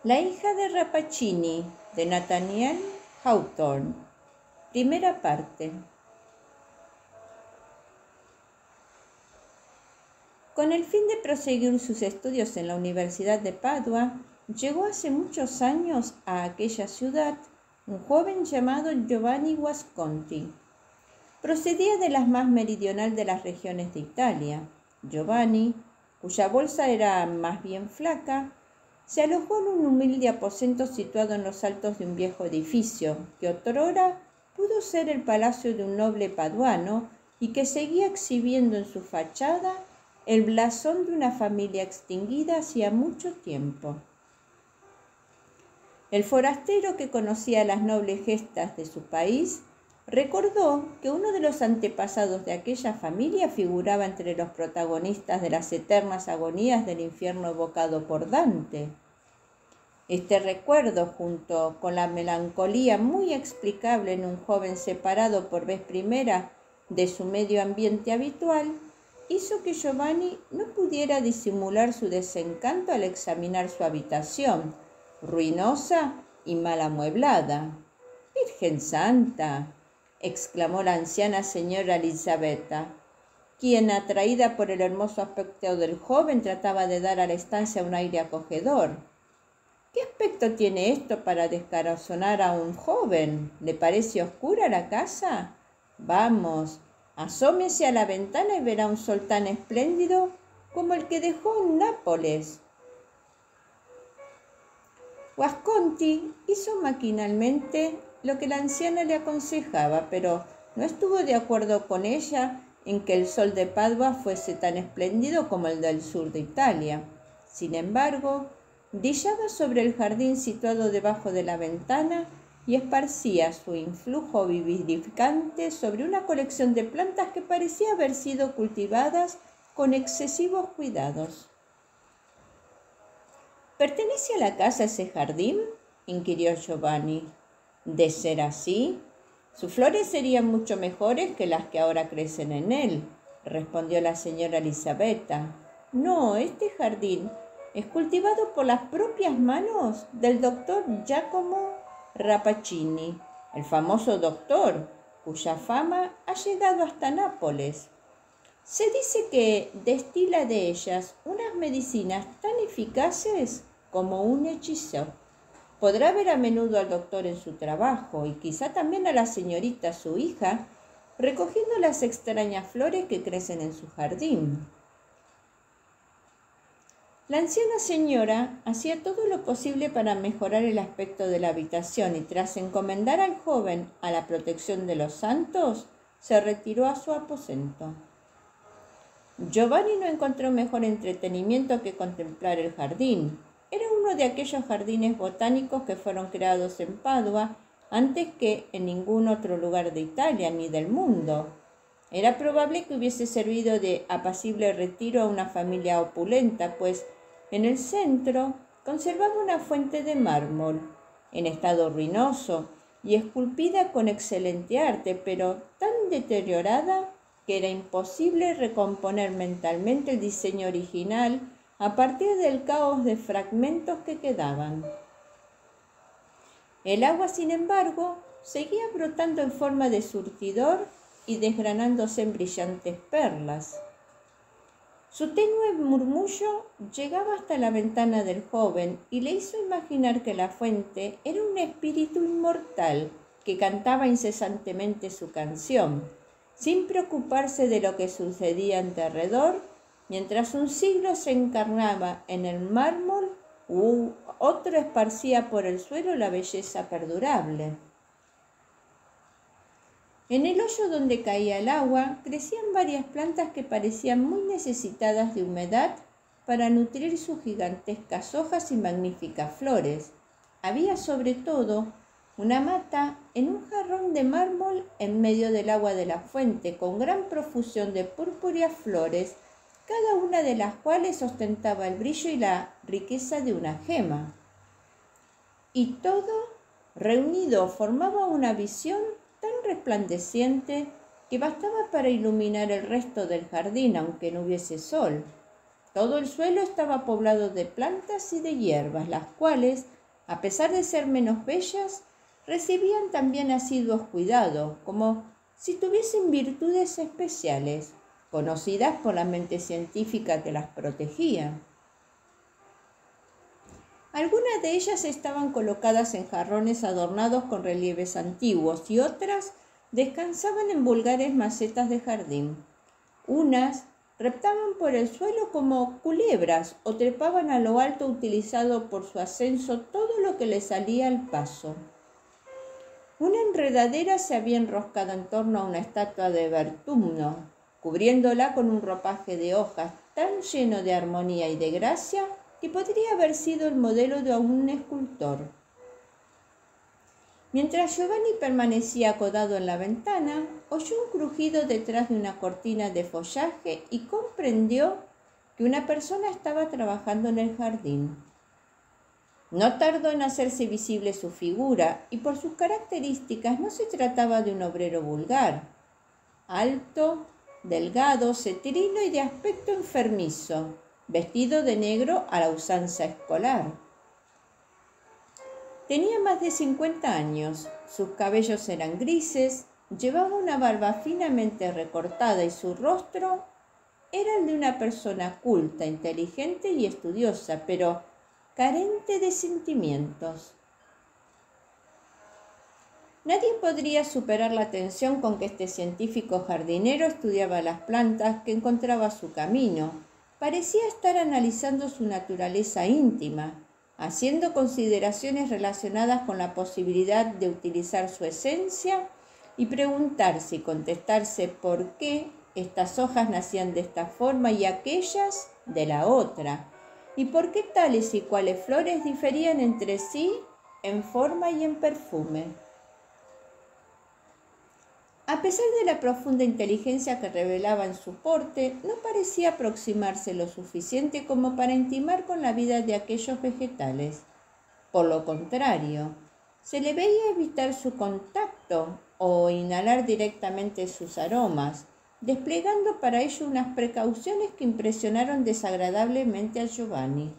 La hija de Rappaccini, de Nathaniel Hawthorne. Primera parte. Con el fin de proseguir sus estudios en la Universidad de Padua, llegó hace muchos años a aquella ciudad un joven llamado Giovanni Guasconti. Procedía de la más meridional de las regiones de Italia. Giovanni, cuya bolsa era más bien flaca, se alojó en un humilde aposento situado en los altos de un viejo edificio, que otrora pudo ser el palacio de un noble paduano y que seguía exhibiendo en su fachada el blasón de una familia extinguida hacía mucho tiempo. El forastero, que conocía las nobles gestas de su país, recordó que uno de los antepasados de aquella familia figuraba entre los protagonistas de las eternas agonías del infierno evocado por Dante. Este recuerdo, junto con la melancolía muy explicable en un joven separado por vez primera de su medio ambiente habitual, hizo que Giovanni no pudiera disimular su desencanto al examinar su habitación, ruinosa y mal amueblada. «¡Virgen Santa!», exclamó la anciana señora Elisabetta, quien, atraída por el hermoso aspecto del joven, trataba de dar a la estancia un aire acogedor. «¿Qué aspecto tiene esto para descorazonar a un joven? ¿Le parece oscura la casa? Vamos, asómese a la ventana y verá un sol tan espléndido como el que dejó en Nápoles». Guasconti hizo maquinalmente lo que la anciana le aconsejaba, pero no estuvo de acuerdo con ella en que el sol de Padua fuese tan espléndido como el del sur de Italia. Sin embargo, brillaba sobre el jardín situado debajo de la ventana y esparcía su influjo vivificante sobre una colección de plantas que parecía haber sido cultivadas con excesivos cuidados. «¿Pertenece a la casa ese jardín?», inquirió Giovanni. «De ser así, sus flores serían mucho mejores que las que ahora crecen en él», respondió la señora Elisabetta. «No, este jardín es cultivado por las propias manos del doctor Giacomo Rappaccini, el famoso doctor, cuya fama ha llegado hasta Nápoles. Se dice que destila de ellas unas medicinas tan eficaces como un hechizo. Podrá ver a menudo al doctor en su trabajo y quizá también a la señorita, su hija, recogiendo las extrañas flores que crecen en su jardín». La anciana señora hacía todo lo posible para mejorar el aspecto de la habitación y, tras encomendar al joven a la protección de los santos, se retiró a su aposento. Giovanni no encontró mejor entretenimiento que contemplar el jardín. Era uno de aquellos jardines botánicos que fueron creados en Padua antes que en ningún otro lugar de Italia ni del mundo. Era probable que hubiese servido de apacible retiro a una familia opulenta, pues en el centro conservaba una fuente de mármol, en estado ruinoso y esculpida con excelente arte, pero tan deteriorada que era imposible recomponer mentalmente el diseño original a partir del caos de fragmentos que quedaban. El agua, sin embargo, seguía brotando en forma de surtidor y desgranándose en brillantes perlas. Su tenue murmullo llegaba hasta la ventana del joven y le hizo imaginar que la fuente era un espíritu inmortal que cantaba incesantemente su canción, sin preocuparse de lo que sucedía en derredor, mientras un siglo se encarnaba en el mármol u otro esparcía por el suelo la belleza perdurable. En el hoyo donde caía el agua crecían varias plantas que parecían muy necesitadas de humedad para nutrir sus gigantescas hojas y magníficas flores. Había sobre todo una mata en un jarrón de mármol en medio del agua de la fuente, con gran profusión de purpúreas flores, cada una de las cuales ostentaba el brillo y la riqueza de una gema. Y todo reunido formaba una visión tan resplandeciente que bastaba para iluminar el resto del jardín, aunque no hubiese sol. Todo el suelo estaba poblado de plantas y de hierbas, las cuales, a pesar de ser menos bellas, recibían también asiduos cuidados, como si tuviesen virtudes especiales, conocidas por la mente científica que las protegía. Algunas de ellas estaban colocadas en jarrones adornados con relieves antiguos y otras descansaban en vulgares macetas de jardín. Unas reptaban por el suelo como culebras o trepaban a lo alto utilizando por su ascenso todo lo que les salía al paso. Una enredadera se había enroscado en torno a una estatua de Vertumno, cubriéndola con un ropaje de hojas tan lleno de armonía y de gracia que podría haber sido el modelo de un escultor. Mientras Giovanni permanecía acodado en la ventana, oyó un crujido detrás de una cortina de follaje y comprendió que una persona estaba trabajando en el jardín. No tardó en hacerse visible su figura y por sus características no se trataba de un obrero vulgar. Alto, delgado, cetrino y de aspecto enfermizo, vestido de negro a la usanza escolar. Tenía más de 50 años, sus cabellos eran grises, llevaba una barba finamente recortada y su rostro era el de una persona culta, inteligente y estudiosa, pero carente de sentimientos. Nadie podría superar la atención con que este científico jardinero estudiaba las plantas que encontraba a su camino. Parecía estar analizando su naturaleza íntima, haciendo consideraciones relacionadas con la posibilidad de utilizar su esencia y preguntarse y contestarse por qué estas hojas nacían de esta forma y aquellas de la otra, y por qué tales y cuales flores diferían entre sí en forma y en perfume. A pesar de la profunda inteligencia que revelaba en su porte, no parecía aproximarse lo suficiente como para intimar con la vida de aquellos vegetales. Por lo contrario, se le veía evitar su contacto o inhalar directamente sus aromas, desplegando para ello unas precauciones que impresionaron desagradablemente a Giovanni.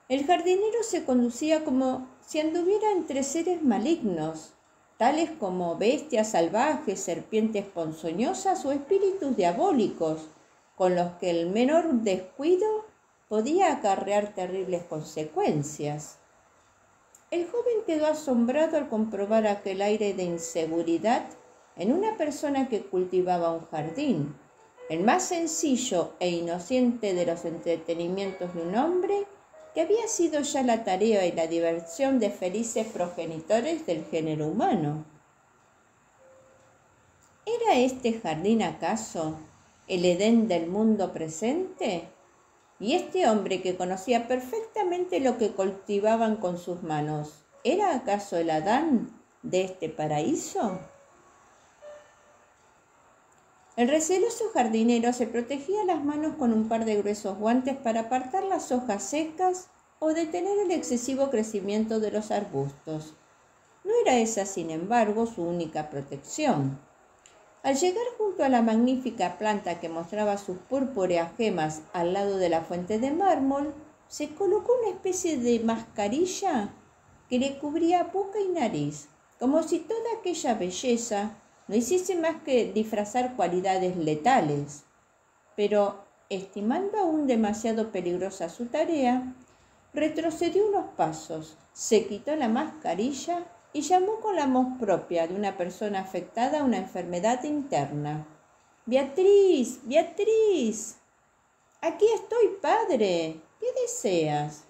El jardinero se conducía como si anduviera entre seres malignos, tales como bestias salvajes, serpientes ponzoñosas o espíritus diabólicos, con los que el menor descuido podía acarrear terribles consecuencias. El joven quedó asombrado al comprobar aquel aire de inseguridad en una persona que cultivaba un jardín, el más sencillo e inocente de los entretenimientos de un hombre que había sido ya la tarea y la diversión de felices progenitores del género humano. ¿Era este jardín acaso el Edén del mundo presente? ¿Y este hombre que conocía perfectamente lo que cultivaban con sus manos, era acaso el Adán de este paraíso? El receloso jardinero se protegía las manos con un par de gruesos guantes para apartar las hojas secas o detener el excesivo crecimiento de los arbustos. No era esa, sin embargo, su única protección. Al llegar junto a la magnífica planta que mostraba sus purpúreas gemas al lado de la fuente de mármol, se colocó una especie de mascarilla que le cubría boca y nariz, como si toda aquella belleza no hiciese más que disfrazar cualidades letales. Pero, estimando aún demasiado peligrosa su tarea, retrocedió unos pasos, se quitó la mascarilla y llamó con la voz propia de una persona afectada a una enfermedad interna. «¡Beatriz! ¡Beatriz! Aquí estoy, padre. ¿Qué deseas?»,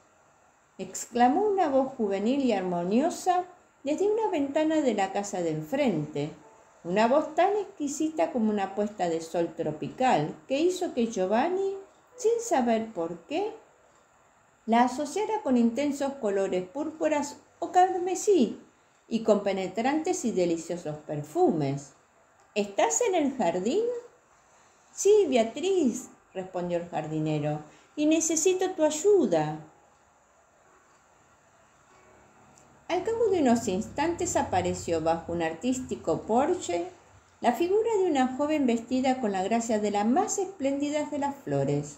exclamó una voz juvenil y armoniosa desde una ventana de la casa de enfrente. Una voz tan exquisita como una puesta de sol tropical que hizo que Giovanni, sin saber por qué, la asociara con intensos colores púrpuras o carmesí y con penetrantes y deliciosos perfumes. «¿Estás en el jardín?». «Sí, Beatriz», respondió el jardinero, «y necesito tu ayuda». Al cabo de unos instantes apareció bajo un artístico porche la figura de una joven vestida con la gracia de las más espléndidas de las flores,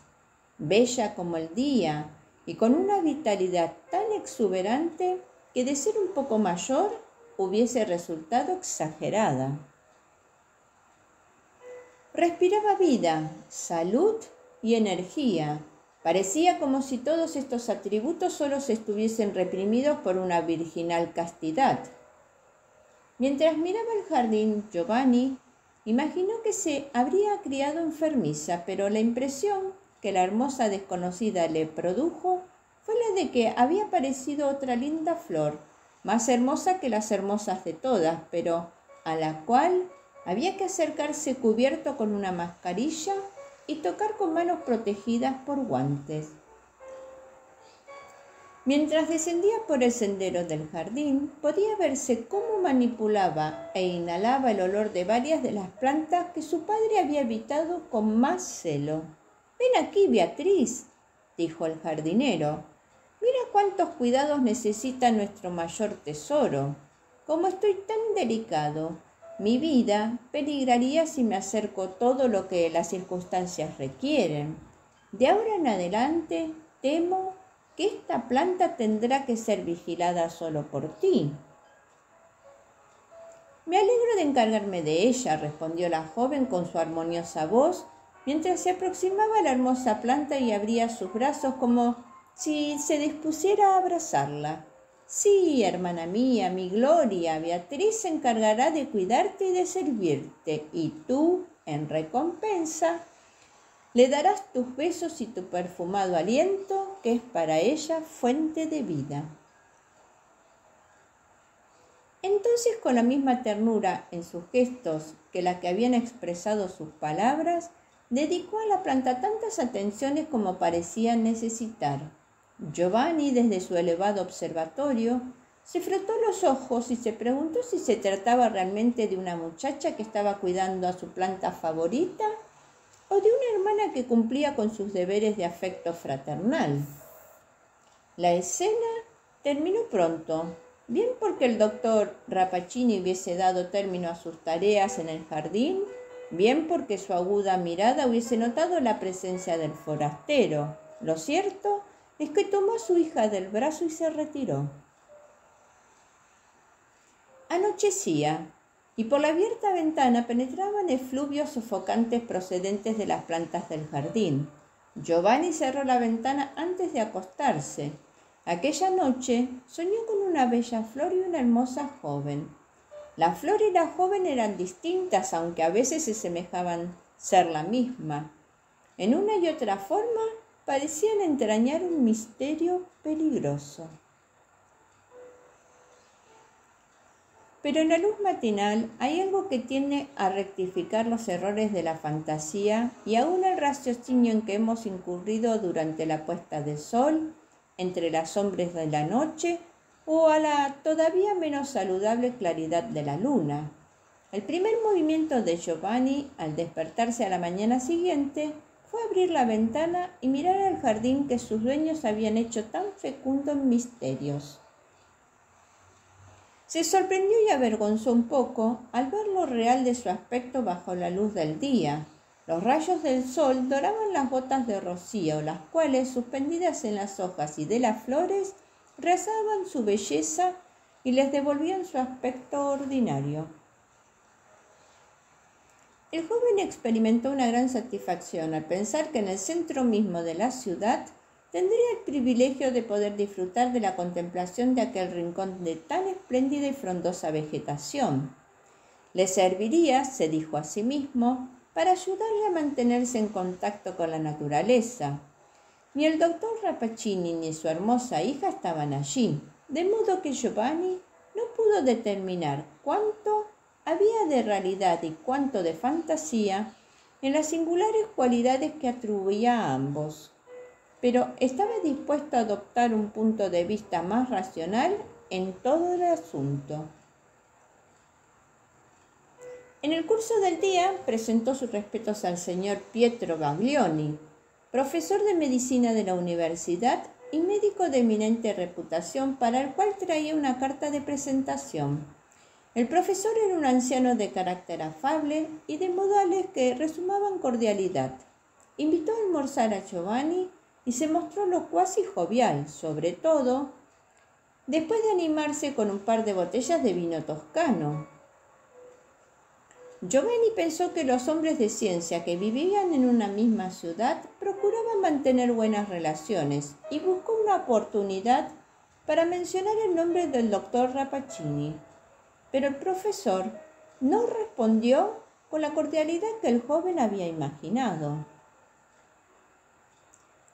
bella como el día y con una vitalidad tan exuberante que de ser un poco mayor hubiese resultado exagerada. Respiraba vida, salud y energía. Parecía como si todos estos atributos solo estuviesen reprimidos por una virginal castidad. Mientras miraba el jardín, Giovanni imaginó que se habría criado enfermiza, pero la impresión que la hermosa desconocida le produjo fue la de que había aparecido otra linda flor, más hermosa que las hermosas de todas, pero a la cual había que acercarse cubierto con una mascarilla y tocar con manos protegidas por guantes. Mientras descendía por el sendero del jardín, podía verse cómo manipulaba e inhalaba el olor de varias de las plantas que su padre había evitado con más celo. «Ven aquí, Beatriz», dijo el jardinero. «Mira cuántos cuidados necesita nuestro mayor tesoro. Como estoy tan delicado, mi vida peligraría si me acerco todo lo que las circunstancias requieren. De ahora en adelante, temo que esta planta tendrá que ser vigilada solo por ti». «Me alegro de encargarme de ella», respondió la joven con su armoniosa voz, mientras se aproximaba a la hermosa planta y abría sus brazos como si se dispusiera a abrazarla. «Sí, hermana mía, mi gloria, Beatriz se encargará de cuidarte y de servirte, y tú, en recompensa, le darás tus besos y tu perfumado aliento, que es para ella fuente de vida». Entonces, con la misma ternura en sus gestos que la que habían expresado sus palabras, dedicó a la planta tantas atenciones como parecían necesitar. Giovanni, desde su elevado observatorio, se frotó los ojos y se preguntó si se trataba realmente de una muchacha que estaba cuidando a su planta favorita o de una hermana que cumplía con sus deberes de afecto fraternal. La escena terminó pronto, bien porque el doctor Rappaccini hubiese dado término a sus tareas en el jardín, bien porque su aguda mirada hubiese notado la presencia del forastero. Lo cierto es que tomó a su hija del brazo y se retiró. Anochecía, y por la abierta ventana penetraban efluvios sofocantes procedentes de las plantas del jardín. Giovanni cerró la ventana antes de acostarse. Aquella noche soñó con una bella flor y una hermosa joven. La flor y la joven eran distintas, aunque a veces se semejaban ser la misma. En una y otra forma parecían entrañar un misterio peligroso. Pero en la luz matinal hay algo que tiende a rectificar los errores de la fantasía y aún el raciocinio en que hemos incurrido durante la puesta del sol, entre las sombras de la noche o a la todavía menos saludable claridad de la luna. El primer movimiento de Giovanni al despertarse a la mañana siguiente fue abrir la ventana y mirar al jardín que sus dueños habían hecho tan fecundo en misterios. Se sorprendió y avergonzó un poco al ver lo real de su aspecto bajo la luz del día. Los rayos del sol doraban las gotas de rocío, las cuales, suspendidas en las hojas y de las flores, rezaban su belleza y les devolvían su aspecto ordinario. El joven experimentó una gran satisfacción al pensar que en el centro mismo de la ciudad tendría el privilegio de poder disfrutar de la contemplación de aquel rincón de tan espléndida y frondosa vegetación. Le serviría, se dijo a sí mismo, para ayudarle a mantenerse en contacto con la naturaleza. Ni el doctor Rappaccini ni su hermosa hija estaban allí, de modo que Giovanni no pudo determinar cuánto había de realidad y cuánto de fantasía en las singulares cualidades que atribuía a ambos, pero estaba dispuesto a adoptar un punto de vista más racional en todo el asunto. En el curso del día presentó sus respetos al señor Pietro Baglioni, profesor de medicina de la universidad y médico de eminente reputación, para el cual traía una carta de presentación. El profesor era un anciano de carácter afable y de modales que resumaban cordialidad. Invitó a almorzar a Giovanni y se mostró locuaz y jovial, sobre todo después de animarse con un par de botellas de vino toscano. Giovanni pensó que los hombres de ciencia que vivían en una misma ciudad procuraban mantener buenas relaciones y buscó una oportunidad para mencionar el nombre del doctor Rappaccini. Pero el profesor no respondió con la cordialidad que el joven había imaginado.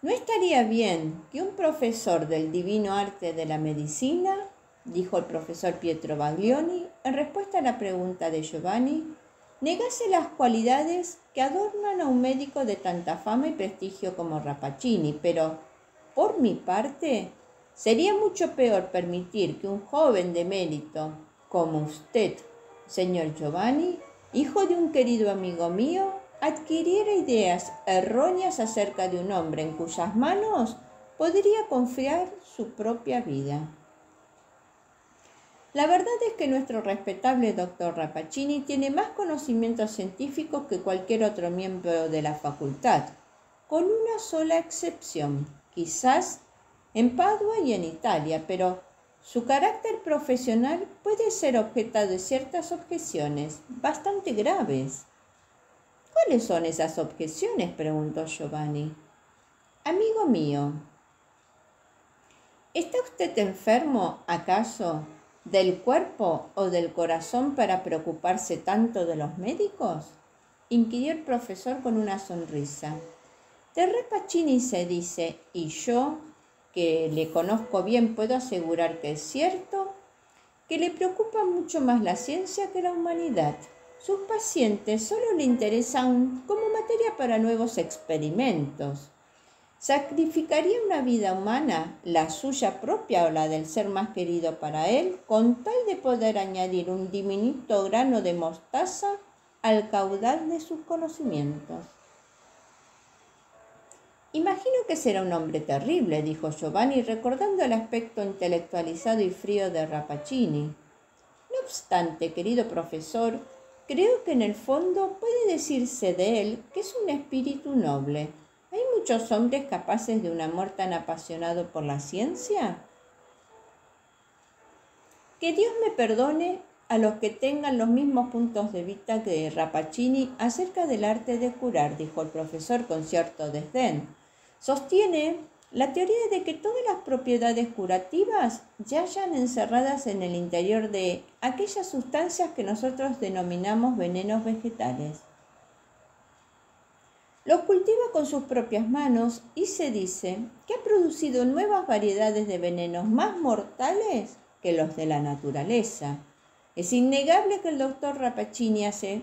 ¿No estaría bien que un profesor del divino arte de la medicina, dijo el profesor Pietro Baglioni, en respuesta a la pregunta de Giovanni, negase las cualidades que adornan a un médico de tanta fama y prestigio como Rappaccini? Pero, por mi parte, sería mucho peor permitir que un joven de mérito como usted, señor Giovanni, hijo de un querido amigo mío, adquiriera ideas erróneas acerca de un hombre en cuyas manos podría confiar su propia vida. La verdad es que nuestro respetable doctor Rappaccini tiene más conocimientos científicos que cualquier otro miembro de la facultad, con una sola excepción, quizás en Padua y en Italia, pero su carácter profesional puede ser objeto de ciertas objeciones bastante graves. ¿Cuáles son esas objeciones?, preguntó Giovanni. Amigo mío, ¿está usted enfermo, acaso, del cuerpo o del corazón para preocuparse tanto de los médicos?, inquirió el profesor con una sonrisa. De Rappaccini se dice, y yo, que le conozco bien, puedo asegurar que es cierto, que le preocupa mucho más la ciencia que la humanidad. Sus pacientes solo le interesan como materia para nuevos experimentos. Sacrificaría una vida humana, la suya propia o la del ser más querido para él, con tal de poder añadir un diminuto grano de mostaza al caudal de sus conocimientos. Imagino que será un hombre terrible, dijo Giovanni, recordando el aspecto intelectualizado y frío de Rappaccini. No obstante, querido profesor, creo que en el fondo puede decirse de él que es un espíritu noble. ¿Hay muchos hombres capaces de un amor tan apasionado por la ciencia? Que Dios me perdone a los que tengan los mismos puntos de vista que Rappaccini acerca del arte de curar, dijo el profesor con cierto desdén. Sostiene la teoría de que todas las propiedades curativas yayan encerradas en el interior de aquellas sustancias que nosotros denominamos venenos vegetales. Los cultiva con sus propias manos y se dice que ha producido nuevas variedades de venenos más mortales que los de la naturaleza. Es innegable que el doctor Rappaccini hace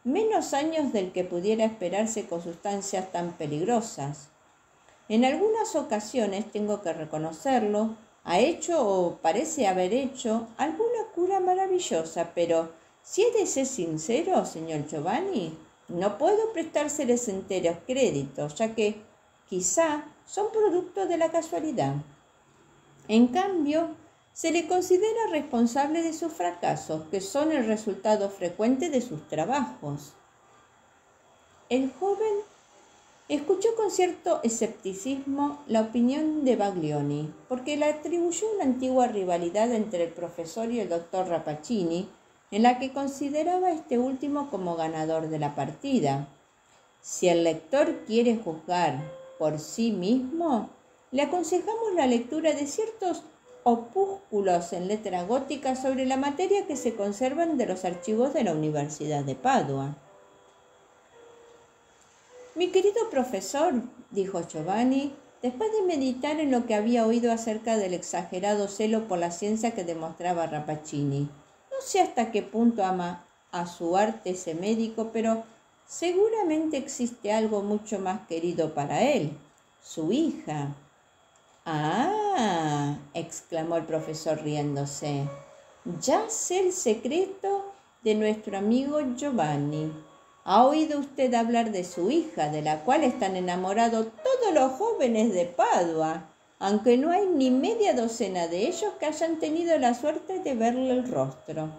menos años del que pudiera esperarse con sustancias tan peligrosas. En algunas ocasiones, tengo que reconocerlo, ha hecho o parece haber hecho alguna cura maravillosa, pero si he de ser sincero, señor Giovanni, no puedo prestárseles enteros créditos, ya que quizá son producto de la casualidad. En cambio, se le considera responsable de sus fracasos, que son el resultado frecuente de sus trabajos. El joven escuchó con cierto escepticismo la opinión de Baglioni, porque le atribuyó una antigua rivalidad entre el profesor y el doctor Rappaccini, en la que consideraba a este último como ganador de la partida. Si el lector quiere juzgar por sí mismo, le aconsejamos la lectura de ciertos opúsculos en letra gótica sobre la materia que se conservan de los archivos de la Universidad de Padua. Mi querido profesor, dijo Giovanni, después de meditar en lo que había oído acerca del exagerado celo por la ciencia que demostraba Rappaccini, no sé hasta qué punto ama a su arte ese médico, pero seguramente existe algo mucho más querido para él, su hija. ¡Ah!, exclamó el profesor riéndose. Ya sé el secreto de nuestro amigo Giovanni. ¿Ha oído usted hablar de su hija, de la cual están enamorados todos los jóvenes de Padua, aunque no hay ni media docena de ellos que hayan tenido la suerte de verle el rostro?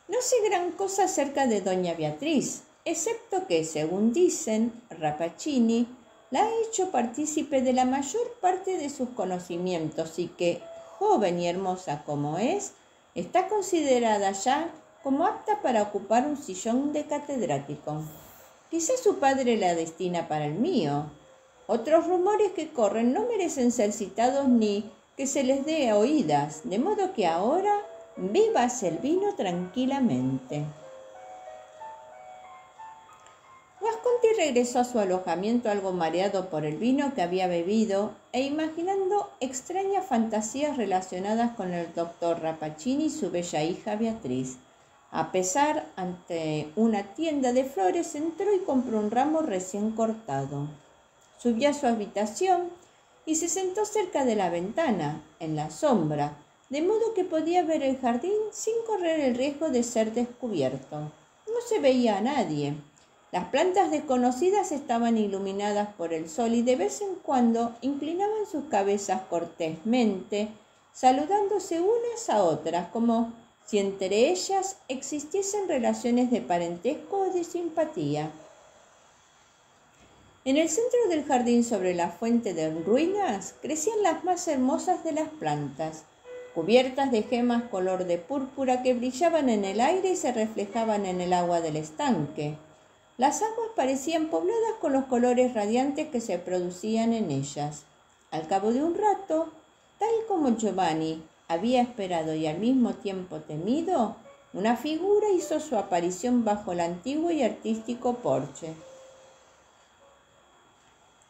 No sé gran cosa acerca de doña Beatriz, excepto que, según dicen, Rappaccini la ha hecho partícipe de la mayor parte de sus conocimientos y que, joven y hermosa como es, está considerada ya como apta para ocupar un sillón de catedrático. Quizá su padre la destina para el mío. Otros rumores que corren no merecen ser citados ni que se les dé oídas, de modo que ahora bébase el vino tranquilamente. Guasconti regresó a su alojamiento algo mareado por el vino que había bebido e imaginando extrañas fantasías relacionadas con el doctor Rappaccini y su bella hija Beatriz. A pesar, ante una tienda de flores, entró y compró un ramo recién cortado. Subió a su habitación y se sentó cerca de la ventana, en la sombra, de modo que podía ver el jardín sin correr el riesgo de ser descubierto. No se veía a nadie. Las plantas desconocidas estaban iluminadas por el sol y de vez en cuando inclinaban sus cabezas cortésmente, saludándose unas a otras, como si entre ellas existiesen relaciones de parentesco o de simpatía. En el centro del jardín, sobre la fuente de ruinas, crecían las más hermosas de las plantas, cubiertas de gemas color de púrpura que brillaban en el aire y se reflejaban en el agua del estanque. Las aguas parecían pobladas con los colores radiantes que se producían en ellas. Al cabo de un rato, tal como Giovanni había esperado y al mismo tiempo temido, una figura hizo su aparición bajo el antiguo y artístico porche.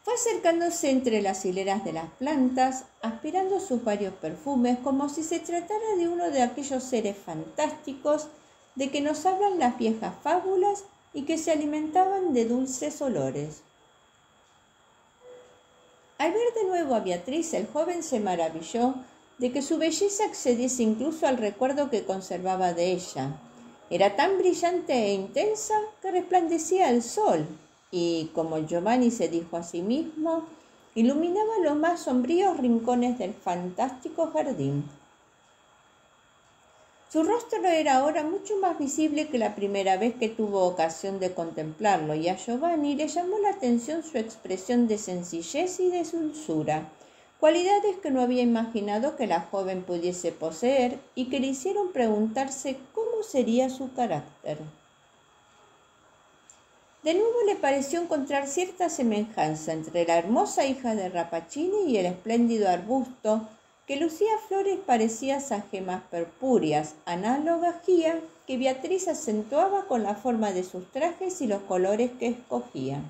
Fue acercándose entre las hileras de las plantas, aspirando sus varios perfumes, como si se tratara de uno de aquellos seres fantásticos de que nos hablan las viejas fábulas y que se alimentaban de dulces olores. Al ver de nuevo a Beatriz, el joven se maravilló de que su belleza excediese incluso al recuerdo que conservaba de ella. Era tan brillante e intensa que resplandecía al sol y, como Giovanni se dijo a sí mismo, iluminaba los más sombríos rincones del fantástico jardín. Su rostro era ahora mucho más visible que la primera vez que tuvo ocasión de contemplarlo, y a Giovanni le llamó la atención su expresión de sencillez y de dulzura, cualidades que no había imaginado que la joven pudiese poseer y que le hicieron preguntarse cómo sería su carácter. De nuevo le pareció encontrar cierta semejanza entre la hermosa hija de Rappaccini y el espléndido arbusto que lucía flores parecidas a gemas purpúreas, análogas que Beatriz acentuaba con la forma de sus trajes y los colores que escogía.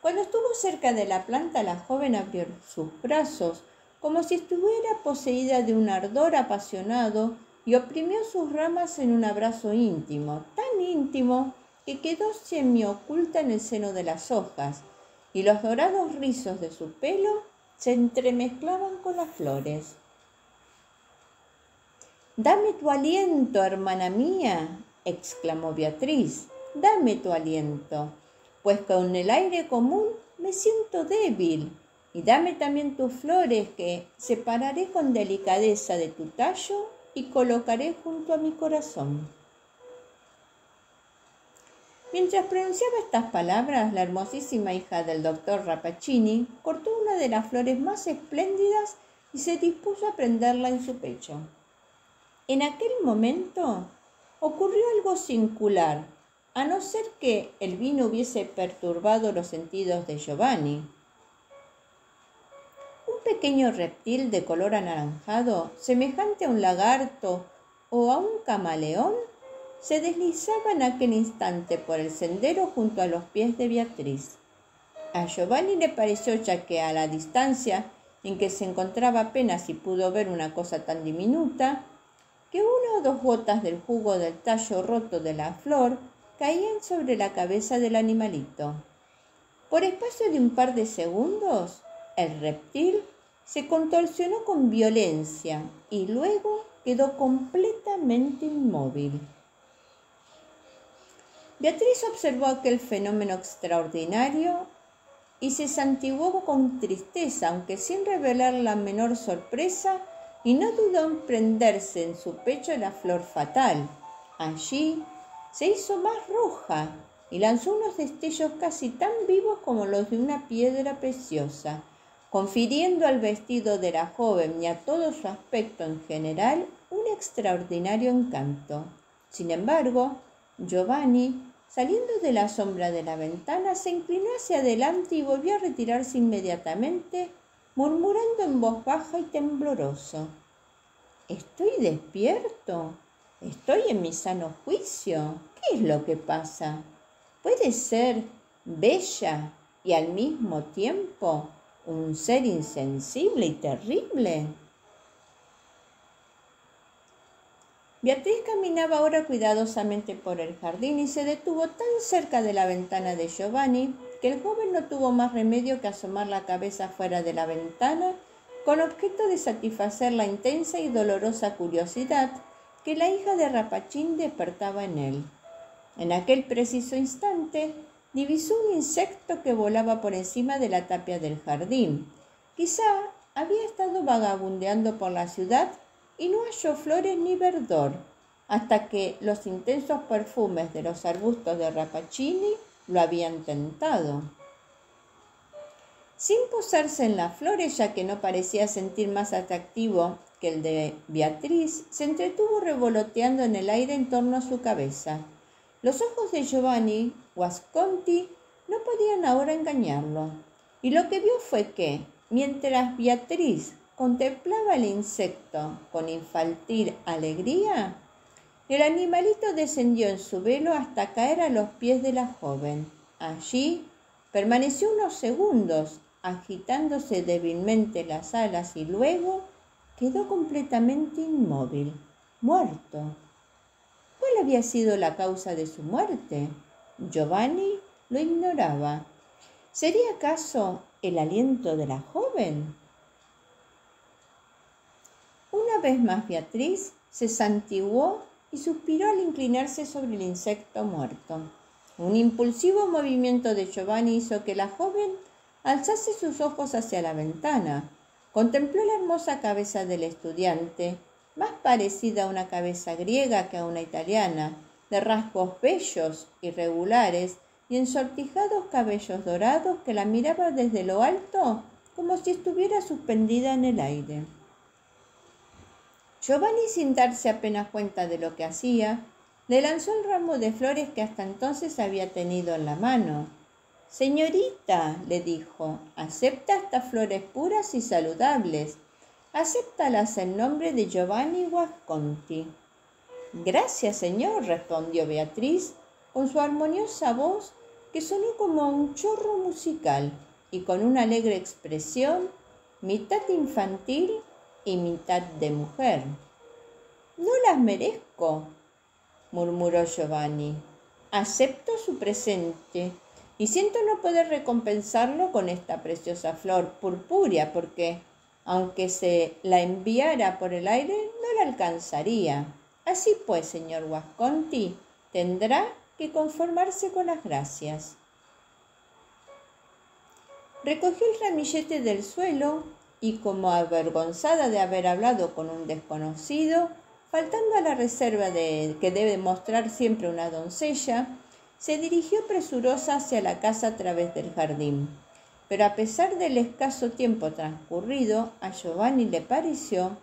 Cuando estuvo cerca de la planta, la joven abrió sus brazos como si estuviera poseída de un ardor apasionado y oprimió sus ramas en un abrazo íntimo, tan íntimo que quedó semioculta en el seno de las hojas, y los dorados rizos de su pelo se entremezclaban con las flores. «Dame tu aliento, hermana mía», exclamó Beatriz, «dame tu aliento, pues con el aire común me siento débil, y dame también tus flores que separaré con delicadeza de tu tallo y colocaré junto a mi corazón». Mientras pronunciaba estas palabras, la hermosísima hija del doctor Rappaccini cortó una de las flores más espléndidas y se dispuso a prenderla en su pecho. En aquel momento ocurrió algo singular, a no ser que el vino hubiese perturbado los sentidos de Giovanni. Un pequeño reptil de color anaranjado, semejante a un lagarto o a un camaleón, se deslizaba en aquel instante por el sendero junto a los pies de Beatriz. A Giovanni le pareció, ya que a la distancia en que se encontraba apenas si pudo ver una cosa tan diminuta, que una o dos gotas del jugo del tallo roto de la flor caían sobre la cabeza del animalito. Por espacio de un par de segundos, el reptil se contorsionó con violencia y luego quedó completamente inmóvil. Beatriz observó aquel fenómeno extraordinario y se santiguó con tristeza, aunque sin revelar la menor sorpresa y no dudó en prenderse en su pecho la flor fatal. Allí se hizo más roja y lanzó unos destellos casi tan vivos como los de una piedra preciosa, confiriendo al vestido de la joven y a todo su aspecto en general un extraordinario encanto. Sin embargo, Giovanni, saliendo de la sombra de la ventana, se inclinó hacia adelante y volvió a retirarse inmediatamente, murmurando en voz baja y tembloroso: «¿Estoy despierto? ¿Estoy en mi sano juicio? ¿Qué es lo que pasa? ¿Puede ser bella y al mismo tiempo un ser insensible y terrible?» Beatriz caminaba ahora cuidadosamente por el jardín y se detuvo tan cerca de la ventana de Giovanni que el joven no tuvo más remedio que asomar la cabeza fuera de la ventana con objeto de satisfacer la intensa y dolorosa curiosidad que la hija de Rapachín despertaba en él. En aquel preciso instante divisó un insecto que volaba por encima de la tapia del jardín. Quizá había estado vagabundeando por la ciudad y no halló flores ni verdor, hasta que los intensos perfumes de los arbustos de Rappaccini lo habían tentado. Sin posarse en las flores, ya que no parecía sentir más atractivo que el de Beatriz, se entretuvo revoloteando en el aire en torno a su cabeza. Los ojos de Giovanni Guasconti no podían ahora engañarlo, y lo que vio fue que, mientras Beatriz contemplaba el insecto con infantil alegría, el animalito descendió en su velo hasta caer a los pies de la joven. Allí permaneció unos segundos, agitándose débilmente las alas, y luego quedó completamente inmóvil, muerto. ¿Cuál había sido la causa de su muerte? Giovanni lo ignoraba. ¿Sería acaso el aliento de la joven? Una vez más Beatriz se santiguó y suspiró al inclinarse sobre el insecto muerto. Un impulsivo movimiento de Giovanni hizo que la joven alzase sus ojos hacia la ventana. Contempló la hermosa cabeza del estudiante, más parecida a una cabeza griega que a una italiana, de rasgos bellos, irregulares y ensortijados cabellos dorados, que la miraba desde lo alto como si estuviera suspendida en el aire. Giovanni, sin darse apenas cuenta de lo que hacía, le lanzó el ramo de flores que hasta entonces había tenido en la mano. «Señorita», le dijo, «acepta estas flores puras y saludables. Acéptalas en nombre de Giovanni Guasconti». «Gracias, señor», respondió Beatriz, con su armoniosa voz que sonó como un chorro musical y con una alegre expresión, mitad infantil y mitad de mujer. «No las merezco», murmuró Giovanni. «Acepto su presente y siento no poder recompensarlo con esta preciosa flor purpúrea, porque, aunque se la enviara por el aire, no la alcanzaría. Así pues, señor Guasconti, tendrá que conformarse con las gracias». Recogió el ramillete del suelo y, como avergonzada de haber hablado con un desconocido, faltando a la reserva que debe mostrar siempre una doncella, se dirigió presurosa hacia la casa a través del jardín. Pero a pesar del escaso tiempo transcurrido, a Giovanni le pareció,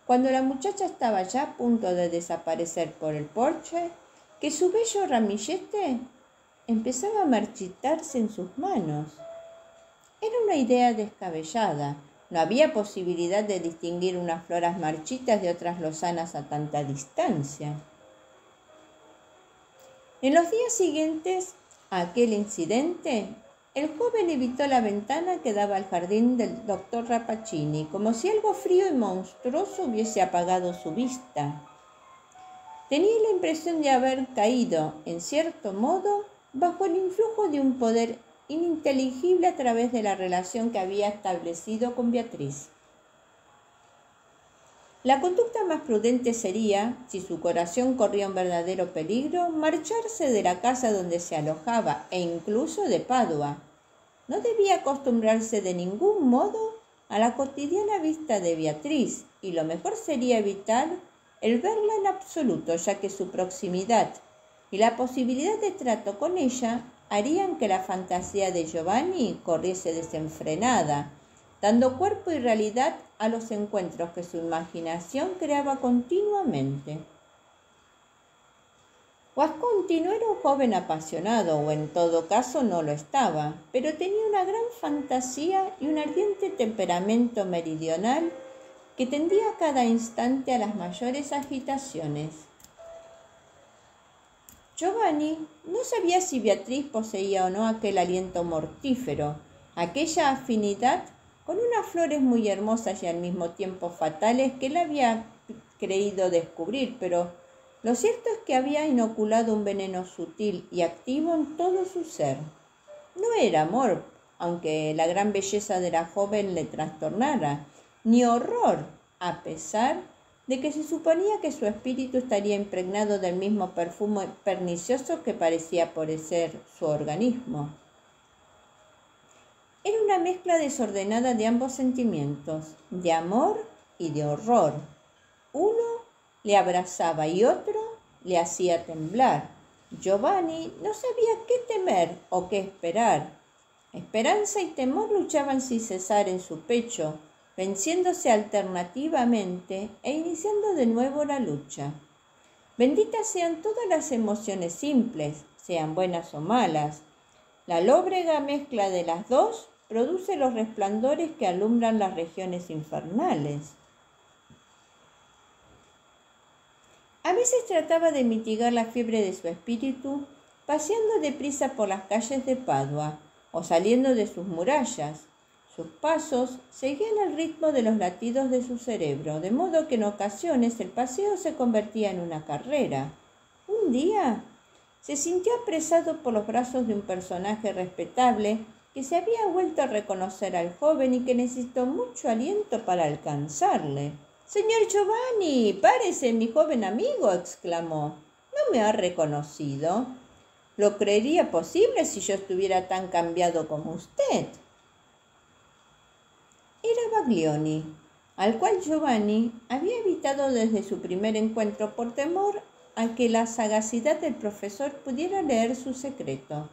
cuando la muchacha estaba ya a punto de desaparecer por el porche, que su bello ramillete empezaba a marchitarse en sus manos. Era una idea descabellada. No había posibilidad de distinguir unas flores marchitas de otras lozanas a tanta distancia. En los días siguientes a aquel incidente, el joven evitó la ventana que daba al jardín del doctor Rappaccini, como si algo frío y monstruoso hubiese apagado su vista. Tenía la impresión de haber caído, en cierto modo, bajo el influjo de un poder ininteligible a través de la relación que había establecido con Beatriz. La conducta más prudente sería, si su corazón corría un verdadero peligro, marcharse de la casa donde se alojaba e incluso de Padua. No debía acostumbrarse de ningún modo a la cotidiana vista de Beatriz, y lo mejor sería evitar el verla en absoluto, ya que su proximidad y la posibilidad de trato con ella harían que la fantasía de Giovanni corriese desenfrenada, dando cuerpo y realidad a los encuentros que su imaginación creaba continuamente. Guasconti no era un joven apasionado, o en todo caso no lo estaba, pero tenía una gran fantasía y un ardiente temperamento meridional que tendía a cada instante a las mayores agitaciones. Giovanni no sabía si Beatriz poseía o no aquel aliento mortífero, aquella afinidad con unas flores muy hermosas y al mismo tiempo fatales que él había creído descubrir, pero lo cierto es que había inoculado un veneno sutil y activo en todo su ser. No era amor, aunque la gran belleza de la joven le trastornara, ni horror, a pesar de que se suponía que su espíritu estaría impregnado del mismo perfume pernicioso que parecía poseer su organismo. Era una mezcla desordenada de ambos sentimientos, de amor y de horror. Uno le abrazaba y otro le hacía temblar. Giovanni no sabía qué temer o qué esperar. Esperanza y temor luchaban sin cesar en su pecho, venciéndose alternativamente e iniciando de nuevo la lucha. Benditas sean todas las emociones simples, sean buenas o malas. La lóbrega mezcla de las dos produce los resplandores que alumbran las regiones infernales. A veces trataba de mitigar la fiebre de su espíritu paseando deprisa por las calles de Padua o saliendo de sus murallas. Sus pasos seguían el ritmo de los latidos de su cerebro, de modo que en ocasiones el paseo se convertía en una carrera. Un día se sintió apresado por los brazos de un personaje respetable que se había vuelto a reconocer al joven y que necesitó mucho aliento para alcanzarle. «Señor Giovanni, párese, mi joven amigo», exclamó. «¿No me ha reconocido? ¿Lo creería posible si yo estuviera tan cambiado como usted?» Era Baglioni, al cual Giovanni había evitado desde su primer encuentro por temor a que la sagacidad del profesor pudiera leer su secreto.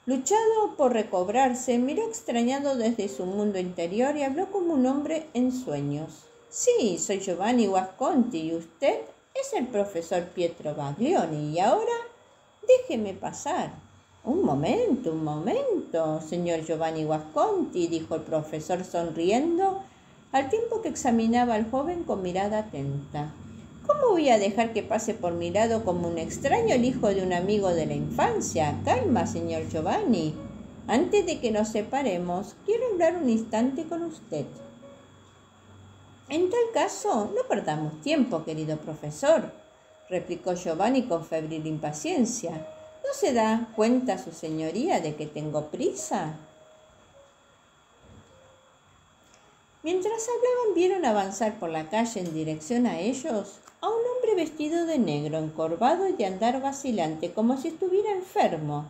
Luchado por recobrarse, miró extrañado desde su mundo interior y habló como un hombre en sueños. «Sí, soy Giovanni Guasconti y usted es el profesor Pietro Baglioni. Y ahora déjeme pasar». Un momento, señor Giovanni Guasconti», dijo el profesor sonriendo, al tiempo que examinaba al joven con mirada atenta. «¿Cómo voy a dejar que pase por mi lado como un extraño el hijo de un amigo de la infancia? Calma, señor Giovanni. Antes de que nos separemos, quiero hablar un instante con usted». «En tal caso, no perdamos tiempo, querido profesor», replicó Giovanni con febril impaciencia. «¿No se da cuenta su señoría de que tengo prisa?». Mientras hablaban, vieron avanzar por la calle en dirección a ellos a un hombre vestido de negro, encorvado y de andar vacilante, como si estuviera enfermo.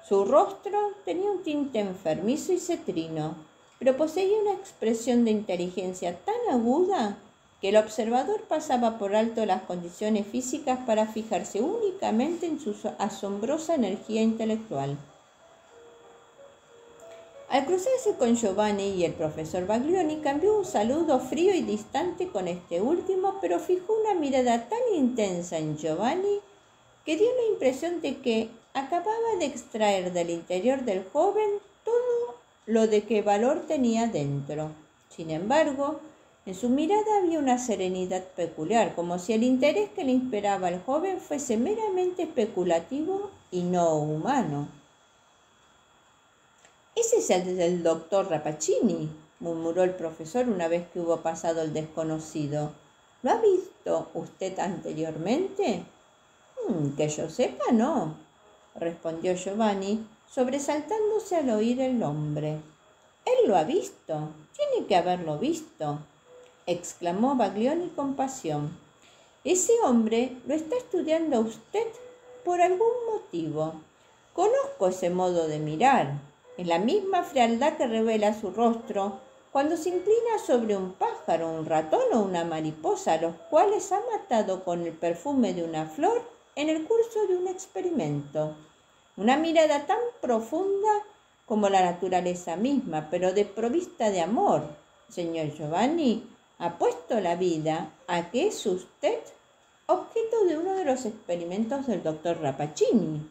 Su rostro tenía un tinte enfermizo y cetrino, pero poseía una expresión de inteligencia tan aguda que el observador pasaba por alto las condiciones físicas para fijarse únicamente en su asombrosa energía intelectual. Al cruzarse con Giovanni y el profesor Baglioni, cambió un saludo frío y distante con este último, pero fijó una mirada tan intensa en Giovanni que dio la impresión de que acababa de extraer del interior del joven todo lo de qué valor tenía dentro. Sin embargo, en su mirada había una serenidad peculiar, como si el interés que le inspiraba al joven fuese meramente especulativo y no humano. «Ese es el del doctor Rappaccini», murmuró el profesor una vez que hubo pasado el desconocido. «¿Lo ha visto usted anteriormente?» «Que yo sepa, no», respondió Giovanni, sobresaltándose al oír el nombre. «Él lo ha visto, tiene que haberlo visto», exclamó Baglioni con pasión. «Ese hombre lo está estudiando a usted por algún motivo. Conozco ese modo de mirar. Es la misma frialdad que revela su rostro, cuando se inclina sobre un pájaro, un ratón o una mariposa, los cuales ha matado con el perfume de una flor en el curso de un experimento. Una mirada tan profunda como la naturaleza misma, pero desprovista de amor. Señor Giovanni, ha puesto la vida a que es usted objeto de uno de los experimentos del doctor Rappaccini.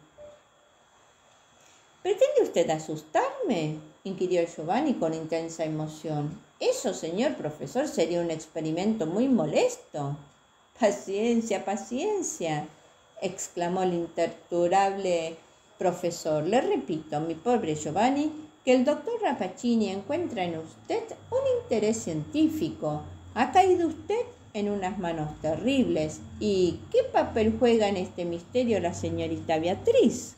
¿Pretende usted asustarme?, inquirió Giovanni con intensa emoción. Eso, señor profesor, sería un experimento muy molesto. Paciencia, paciencia, exclamó el imperturbable profesor. Le repito, mi pobre Giovanni, que el doctor Rappaccini encuentra en usted un interés científico. Ha caído usted en unas manos terribles. ¿Y qué papel juega en este misterio la señorita Beatriz?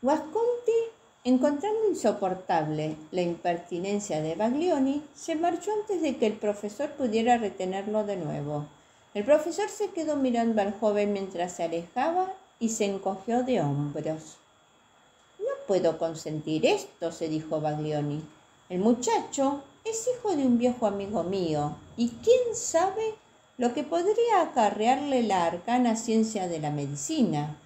Guasconti, encontrando insoportable la impertinencia de Baglioni, se marchó antes de que el profesor pudiera retenerlo de nuevo. El profesor se quedó mirando al joven mientras se alejaba y se encogió de hombros. No puedo consentir esto, se dijo Baglioni. El muchacho es hijo de un viejo amigo mío, y quién sabe lo que podría acarrearle la arcana ciencia de la medicina.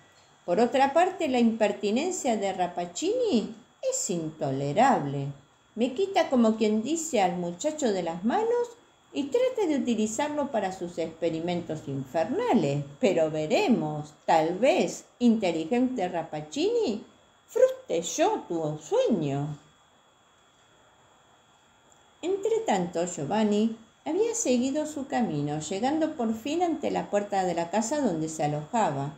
Por otra parte, la impertinencia de Rappaccini es intolerable. Me quita, como quien dice, al muchacho de las manos y trata de utilizarlo para sus experimentos infernales. Pero veremos, tal vez, inteligente Rappaccini, frustre yo tu sueño. Entretanto, Giovanni había seguido su camino, llegando por fin ante la puerta de la casa donde se alojaba.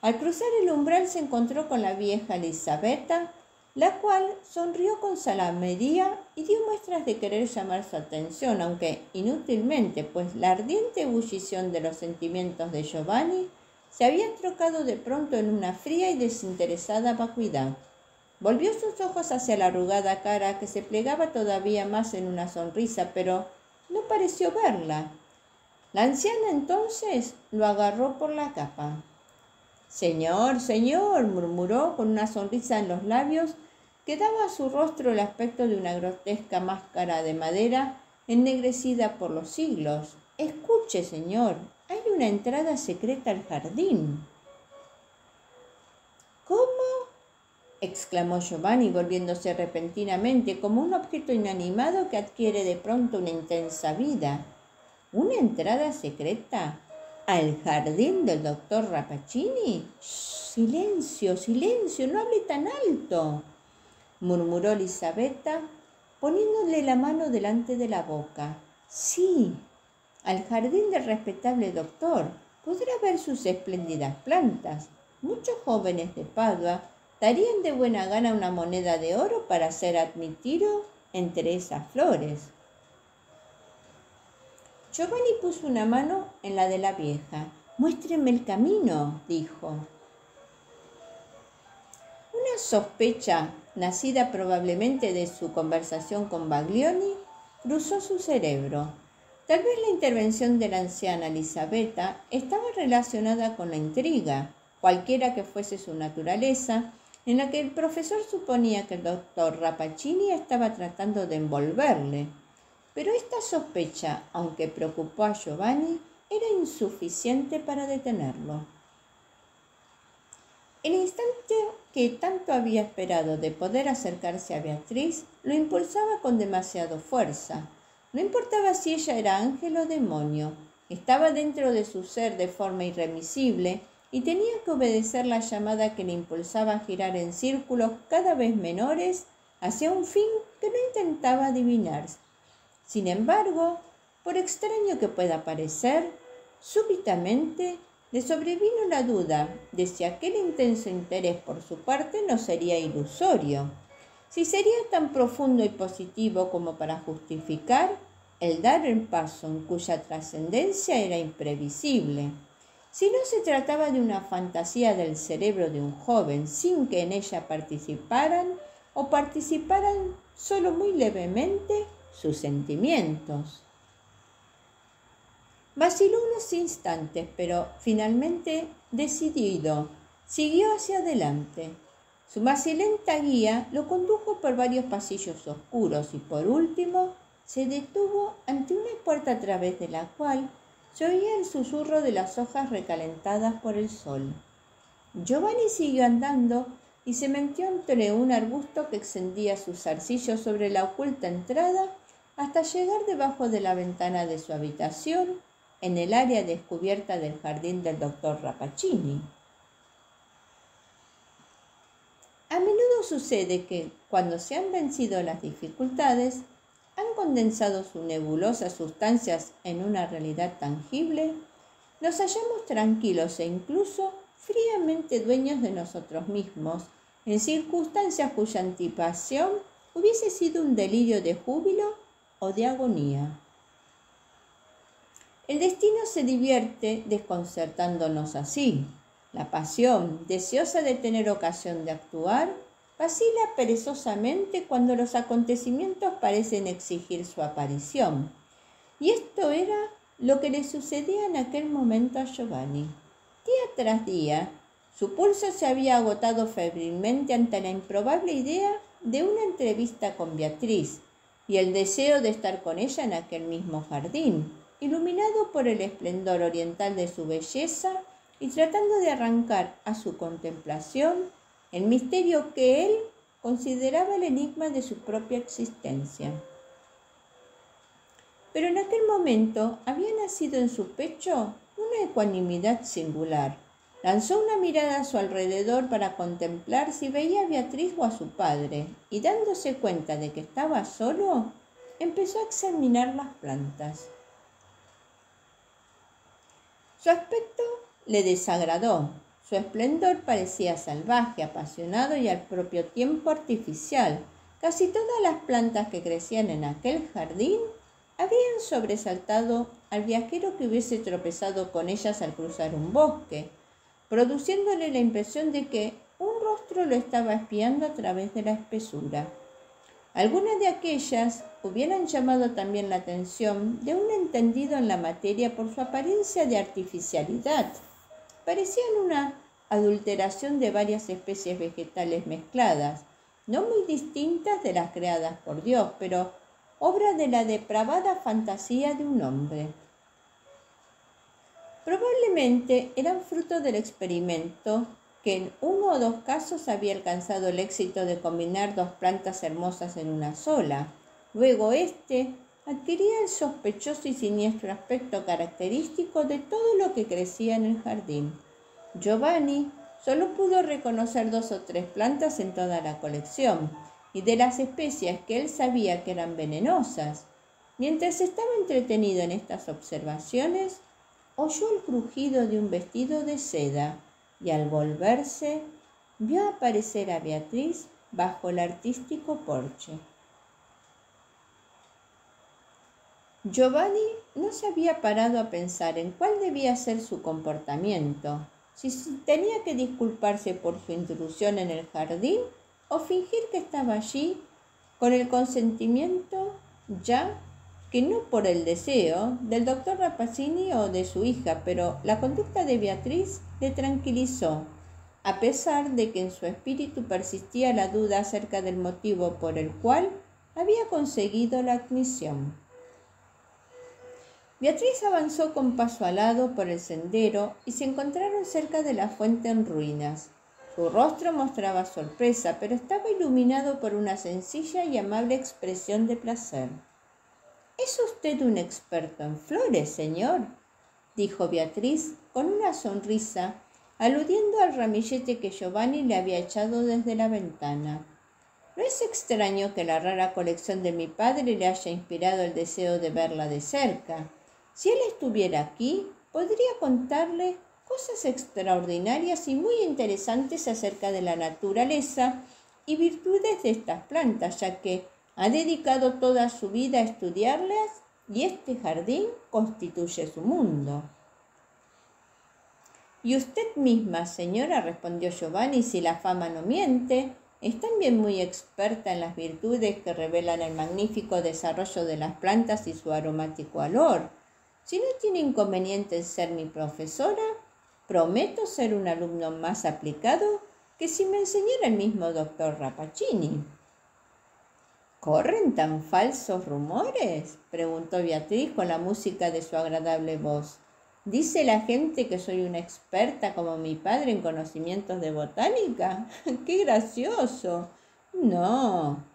Al cruzar el umbral se encontró con la vieja Elisabetta, la cual sonrió con salamería y dio muestras de querer llamar su atención, aunque inútilmente, pues la ardiente ebullición de los sentimientos de Giovanni se había trocado de pronto en una fría y desinteresada vacuidad. Volvió sus ojos hacia la arrugada cara, que se plegaba todavía más en una sonrisa, pero no pareció verla. La anciana entonces lo agarró por la capa. «Señor, señor», murmuró con una sonrisa en los labios que daba a su rostro el aspecto de una grotesca máscara de madera ennegrecida por los siglos. «Escuche, señor, hay una entrada secreta al jardín». «¿Cómo?», exclamó Giovanni, volviéndose repentinamente como un objeto inanimado que adquiere de pronto una intensa vida. «¿Una entrada secreta al jardín del doctor Rappaccini? Silencio, silencio, no hable tan alto», murmuró Elisabetta, poniéndole la mano delante de la boca. «Sí, al jardín del respetable doctor. Podrá ver sus espléndidas plantas. Muchos jóvenes de Padua darían de buena gana una moneda de oro para ser admitido entre esas flores». Giovanni puso una mano en la de la vieja. «Muéstreme el camino», dijo. Una sospecha, nacida probablemente de su conversación con Baglioni, cruzó su cerebro. Tal vez la intervención de la anciana Elisabetta estaba relacionada con la intriga, cualquiera que fuese su naturaleza, en la que el profesor suponía que el doctor Rappaccini estaba tratando de envolverle. Pero esta sospecha, aunque preocupó a Giovanni, era insuficiente para detenerlo. El instante que tanto había esperado de poder acercarse a Beatriz lo impulsaba con demasiada fuerza. No importaba si ella era ángel o demonio, estaba dentro de su ser de forma irremisible y tenía que obedecer la llamada que le impulsaba a girar en círculos cada vez menores hacia un fin que no intentaba adivinar. Sin embargo, por extraño que pueda parecer, súbitamente le sobrevino la duda de si aquel intenso interés por su parte no sería ilusorio, si sería tan profundo y positivo como para justificar el dar el paso en cuya trascendencia era imprevisible, si no se trataba de una fantasía del cerebro de un joven sin que en ella participaran o participaran solo muy levemente sus sentimientos. Vaciló unos instantes, pero finalmente, decidido, siguió hacia adelante. Su macilenta guía lo condujo por varios pasillos oscuros y por último se detuvo ante una puerta a través de la cual se oía el susurro de las hojas recalentadas por el sol. Giovanni siguió andando y se metió entre un arbusto que extendía sus zarcillos sobre la oculta entrada hasta llegar debajo de la ventana de su habitación en el área descubierta del jardín del doctor Rappaccini. A menudo sucede que, cuando se han vencido las dificultades, han condensado sus nebulosas sustancias en una realidad tangible, nos hallamos tranquilos e incluso fríamente dueños de nosotros mismos, en circunstancias cuya anticipación hubiese sido un delirio de júbilo o de agonía. El destino se divierte desconcertándonos así. La pasión, deseosa de tener ocasión de actuar, vacila perezosamente cuando los acontecimientos parecen exigir su aparición. Y esto era lo que le sucedía en aquel momento a Giovanni. Día tras día, su pulso se había agotado febrilmente ante la improbable idea de una entrevista con Beatriz y el deseo de estar con ella en aquel mismo jardín, iluminado por el esplendor oriental de su belleza y tratando de arrancar a su contemplación el misterio que él consideraba el enigma de su propia existencia. Pero en aquel momento había nacido en su pecho una ecuanimidad singular. Lanzó una mirada a su alrededor para contemplar si veía a Beatriz o a su padre, y dándose cuenta de que estaba solo, empezó a examinar las plantas. Su aspecto le desagradó. Su esplendor parecía salvaje, apasionado y al propio tiempo artificial. Casi todas las plantas que crecían en aquel jardín habían sobresaltado al viajero que hubiese tropezado con ellas al cruzar un bosque, produciéndole la impresión de que un rostro lo estaba espiando a través de la espesura. Algunas de aquellas hubieran llamado también la atención de un entendido en la materia por su apariencia de artificialidad. Parecían una adulteración de varias especies vegetales mezcladas, no muy distintas de las creadas por Dios, pero obra de la depravada fantasía de un hombre. Probablemente eran fruto del experimento que en uno o dos casos había alcanzado el éxito de combinar dos plantas hermosas en una sola. Luego éste adquiría el sospechoso y siniestro aspecto característico de todo lo que crecía en el jardín. Giovanni solo pudo reconocer 2 o 3 plantas en toda la colección, y de las especies que él sabía que eran venenosas. Mientras estaba entretenido en estas observaciones, oyó el crujido de un vestido de seda y al volverse vio aparecer a Beatriz bajo el artístico porche. Giovanni no se había parado a pensar en cuál debía ser su comportamiento, si tenía que disculparse por su intrusión en el jardín o fingir que estaba allí con el consentimiento, ya que no por el deseo, del doctor Rappaccini o de su hija, pero la conducta de Beatriz le tranquilizó, a pesar de que en su espíritu persistía la duda acerca del motivo por el cual había conseguido la admisión. Beatriz avanzó con paso alado por el sendero y se encontraron cerca de la fuente en ruinas. Su rostro mostraba sorpresa, pero estaba iluminado por una sencilla y amable expresión de placer. «¿Es usted un experto en flores, señor?», dijo Beatriz con una sonrisa, aludiendo al ramillete que Giovanni le había echado desde la ventana. «No es extraño que la rara colección de mi padre le haya inspirado el deseo de verla de cerca. Si él estuviera aquí, podría contarle cosas extraordinarias y muy interesantes acerca de la naturaleza y virtudes de estas plantas, ya que ha dedicado toda su vida a estudiarlas y este jardín constituye su mundo». «Y usted misma, señora», respondió Giovanni, «si la fama no miente, es también muy experta en las virtudes que revelan el magnífico desarrollo de las plantas y su aromático olor. Si no tiene inconveniente en ser mi profesora, prometo ser un alumno más aplicado que si me enseñara el mismo doctor Rappaccini. ¿Corren tan falsos rumores?, preguntó Beatriz con la música de su agradable voz. ¿Dice la gente que soy una experta como mi padre en conocimientos de botánica? ¡Qué gracioso! No.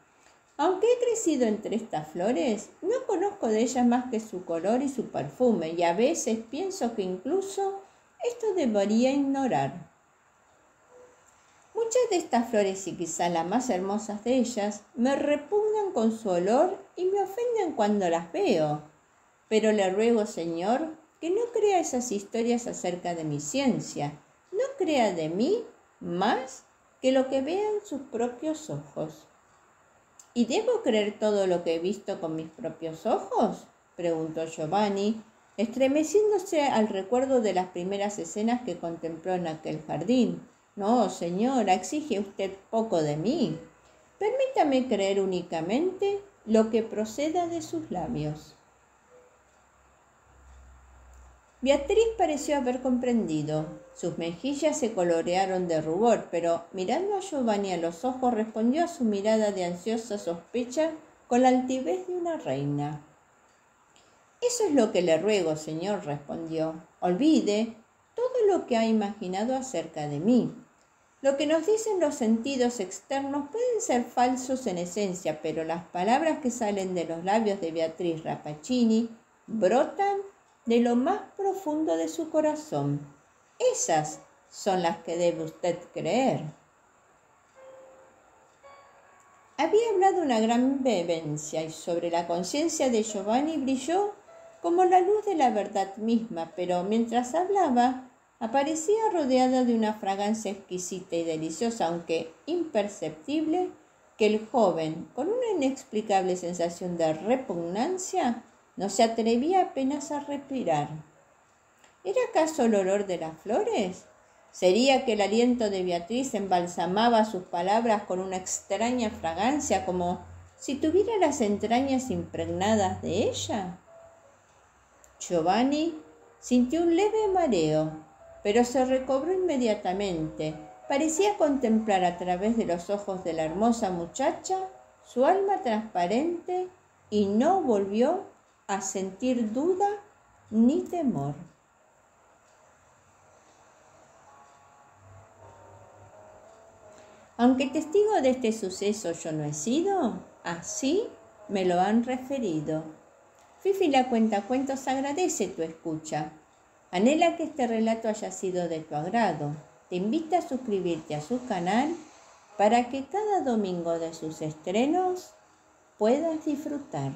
Aunque he crecido entre estas flores, no conozco de ellas más que su color y su perfume, y a veces pienso que incluso esto debería ignorar. Muchas de estas flores, y quizá las más hermosas de ellas, me repugnan con su olor y me ofenden cuando las veo. Pero le ruego, señor, que no crea esas historias acerca de mi ciencia. No crea de mí más que lo que vean sus propios ojos. ¿Y debo creer todo lo que he visto con mis propios ojos?, preguntó Giovanni, estremeciéndose al recuerdo de las primeras escenas que contempló en aquel jardín. No, señora, exige usted poco de mí. Permítame creer únicamente lo que proceda de sus labios. Beatriz pareció haber comprendido. Sus mejillas se colorearon de rubor, pero mirando a Giovanni a los ojos respondió a su mirada de ansiosa sospecha con la altivez de una reina. Eso es lo que le ruego, señor, respondió. Olvide todo lo que ha imaginado acerca de mí. Lo que nos dicen los sentidos externos pueden ser falsos en esencia, pero las palabras que salen de los labios de Beatriz Rappaccini brotan de lo más profundo de su corazón. Esas son las que debe usted creer. Había hablado una gran vehemencia y sobre la conciencia de Giovanni brilló como la luz de la verdad misma, pero mientras hablaba, aparecía rodeada de una fragancia exquisita y deliciosa, aunque imperceptible, que el joven, con una inexplicable sensación de repugnancia, no se atrevía apenas a respirar. ¿Era acaso el olor de las flores? ¿Sería que el aliento de Beatriz embalsamaba sus palabras con una extraña fragancia, como si tuviera las entrañas impregnadas de ella? Giovanni sintió un leve mareo, pero se recobró inmediatamente. Parecía contemplar a través de los ojos de la hermosa muchacha su alma transparente y no volvió a sentir duda ni temor. Aunque testigo de este suceso yo no he sido, así me lo han referido. Fifi la Cuentacuentos agradece tu escucha. Anhela que este relato haya sido de tu agrado. Te invita a suscribirte a su canal para que cada domingo de sus estrenos puedas disfrutar.